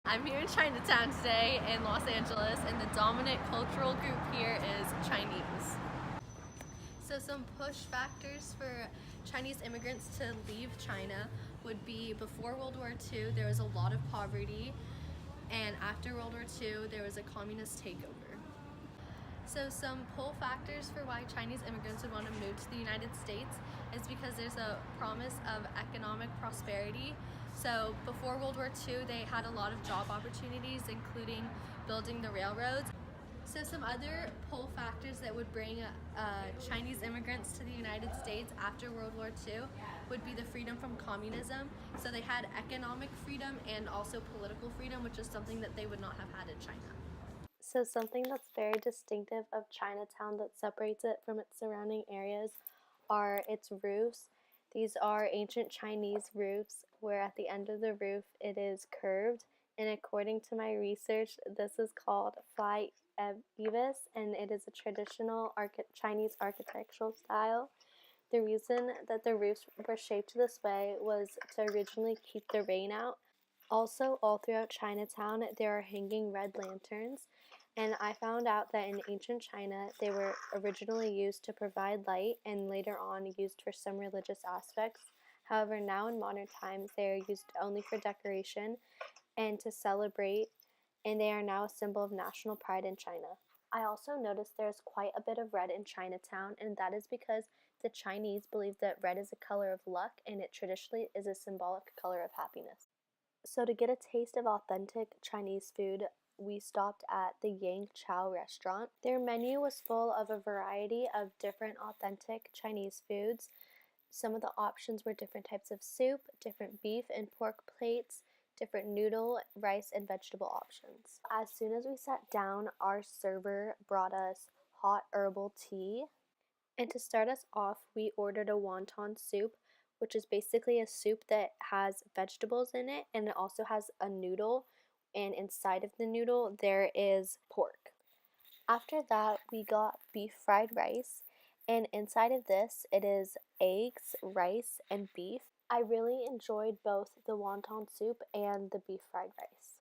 I'm here in Chinatown today in Los Angeles, and the dominant cultural group here is Chinese. So some push factors for Chinese immigrants to leave China would be before World War II, there was a lot of poverty, and after World War II, there was a communist takeover. So some pull factors for why Chinese immigrants would want to move to the United States is because there's a promise of economic prosperity. So before World War II, they had a lot of job opportunities, including building the railroads. So some other pull factors that would bring Chinese immigrants to the United States after World War II would be the freedom from communism. So they had economic freedom and also political freedom, which is something that they would not have had in China. So something that's very distinctive of Chinatown that separates it from its surrounding areas are its roofs. These are ancient Chinese roofs where at the end of the roof it is curved, and according to my research this is called fly eaves, and it is a traditional Chinese architectural style. The reason that the roofs were shaped this way was to originally keep the rain out. Also, all throughout Chinatown, there are hanging red lanterns, and I found out that in ancient China, they were originally used to provide light and later on used for some religious aspects. However, now in modern times, they are used only for decoration and to celebrate, and they are now a symbol of national pride in China. I also noticed there's quite a bit of red in Chinatown, and that is because the Chinese believe that red is a color of luck, and it traditionally is a symbolic color of happiness. So to get a taste of authentic Chinese food, we stopped at the Yang Chow restaurant. Their menu was full of a variety of different authentic Chinese foods. Some of the options were different types of soup, different beef and pork plates, different noodle, rice, and vegetable options. As soon as we sat down, our server brought us hot herbal tea. And to start us off, we ordered a wonton soup, which is basically a soup that has vegetables in it, and it also has a noodle, and inside of the noodle there is pork. After that, we got beef fried rice, and inside of this it is eggs, rice, and beef. I really enjoyed both the wonton soup and the beef fried rice.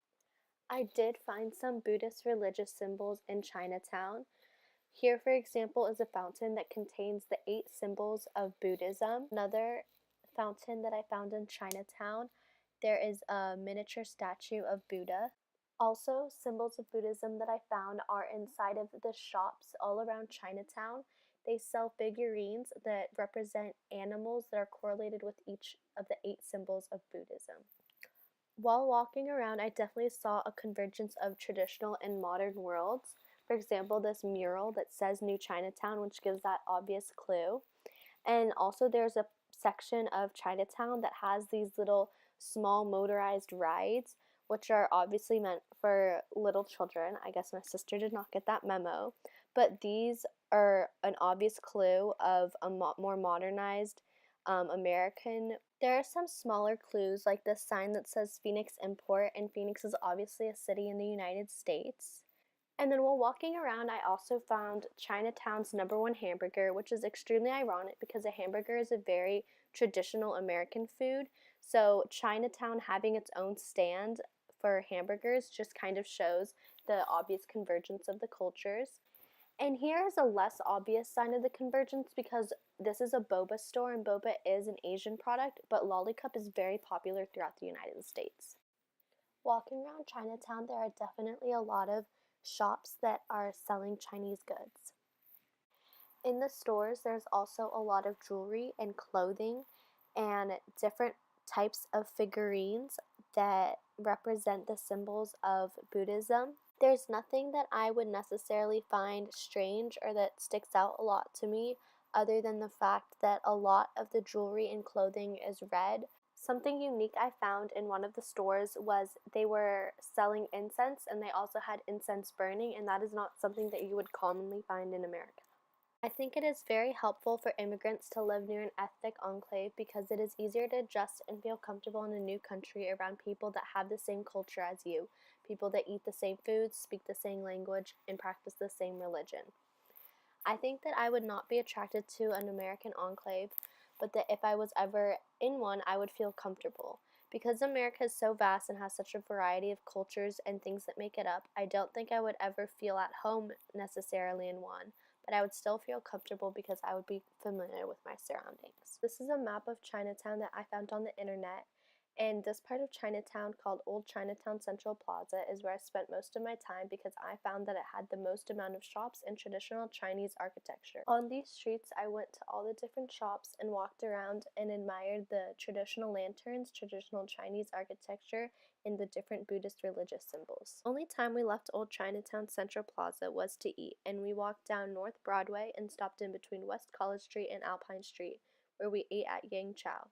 I did find some Buddhist religious symbols in Chinatown. Here, for example, is a fountain that contains the 8 symbols of Buddhism. Another fountain that I found in Chinatown, there is a miniature statue of Buddha. Also, symbols of Buddhism that I found are inside of the shops all around Chinatown. They sell figurines that represent animals that are correlated with each of the 8 symbols of Buddhism. While walking around, I definitely saw a convergence of traditional and modern worlds. For example, this mural that says New Chinatown, which gives that obvious clue. And also there's a section of Chinatown that has these little small motorized rides, which are obviously meant for little children. I guess my sister did not get that memo. But these are an obvious clue of a more modernized American. There are some smaller clues like this sign that says Phoenix Import, and Phoenix is obviously a city in the United States. And then while walking around, I also found Chinatown's #1 hamburger, which is extremely ironic because a hamburger is a very traditional American food. So Chinatown having its own stand for hamburgers just kind of shows the obvious convergence of the cultures. And here is a less obvious sign of the convergence because this is a boba store and boba is an Asian product, but Lollicup is very popular throughout the United States. Walking around Chinatown, there are definitely a lot of shops that are selling Chinese goods. In the stores, there's also a lot of jewelry and clothing and different types of figurines that represent the symbols of Buddhism. There's nothing that I would necessarily find strange or that sticks out a lot to me other than the fact that a lot of the jewelry and clothing is red. Something unique I found in one of the stores was they were selling incense, and they also had incense burning, and that is not something that you would commonly find in America. I think it is very helpful for immigrants to live near an ethnic enclave because it is easier to adjust and feel comfortable in a new country around people that have the same culture as you, people that eat the same foods, speak the same language, and practice the same religion. I think that I would not be attracted to an American enclave, but that if I was ever in one, I would feel comfortable Because America is so vast and has such a variety of cultures and things that make it up, I don't think I would ever feel at home necessarily in one, but I would still feel comfortable because I would be familiar with my surroundings. This is a map of Chinatown that I found on the internet, and this part of Chinatown, called Old Chinatown Central Plaza, is where I spent most of my time because I found that it had the most amount of shops and traditional Chinese architecture. On these streets, I went to all the different shops and walked around and admired the traditional lanterns, traditional Chinese architecture, and the different Buddhist religious symbols. Only time we left Old Chinatown Central Plaza was to eat, and we walked down North Broadway and stopped in between West College Street and Alpine Street, where we ate at Yang Chow.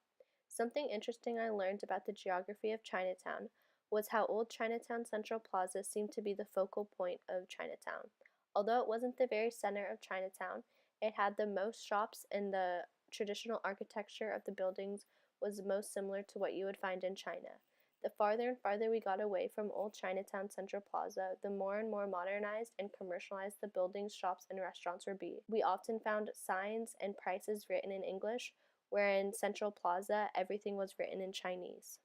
Something interesting I learned about the geography of Chinatown was how Old Chinatown Central Plaza seemed to be the focal point of Chinatown. Although it wasn't the very center of Chinatown, it had the most shops, and the traditional architecture of the buildings was most similar to what you would find in China. The farther and farther we got away from Old Chinatown Central Plaza, the more and more modernized and commercialized the buildings, shops, and restaurants would be. We often found signs and prices written in English, where in Central Plaza everything was written in Chinese.